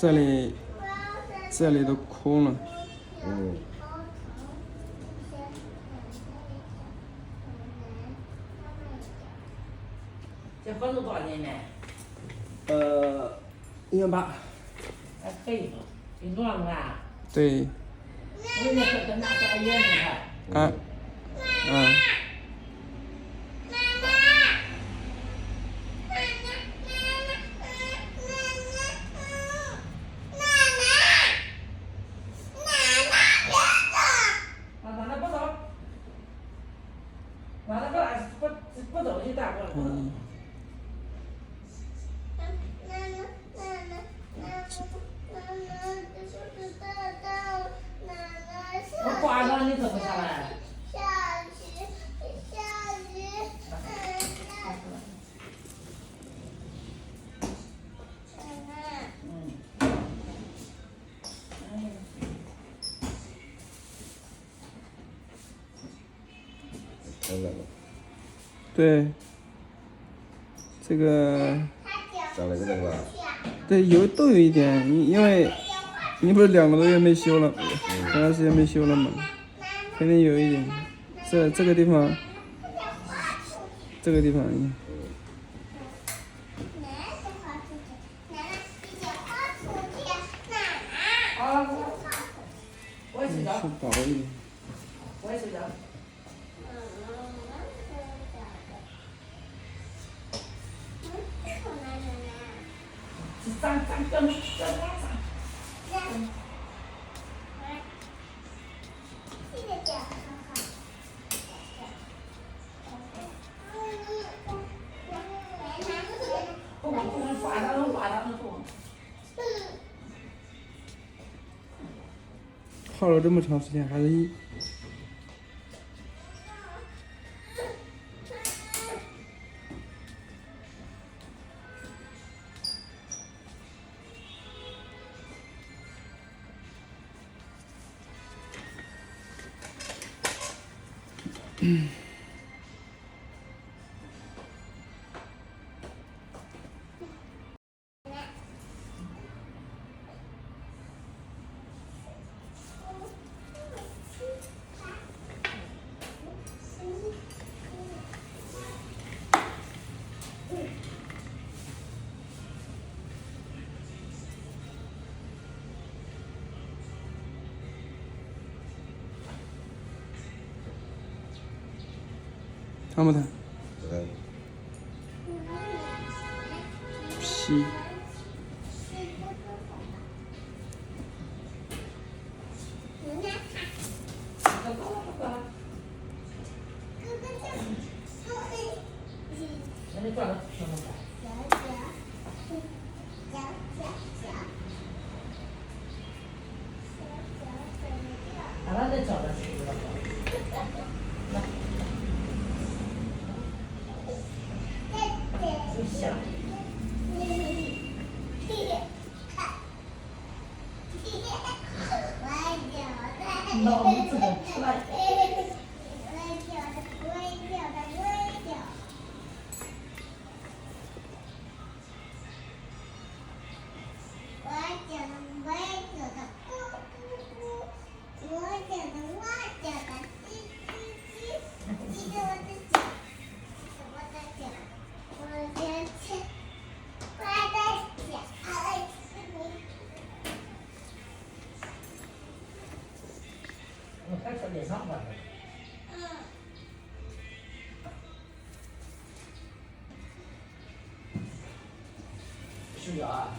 这里都空了。嗯。这合同多少年呢1.8。还可以，挺多了吧？对。我那个跟那个一样的。啊。嗯。不走就大过了。我挂上你走不下来。对。这个。长了个这个吧。对，都有一点，因为你不是2个多月没修了，前段时间没修了嘛，肯定有一点。这个地方。我也睡觉。薄一点。我也睡觉。上跟上。泡了这么长时间，还是烫不烫？皮。睡觉啊。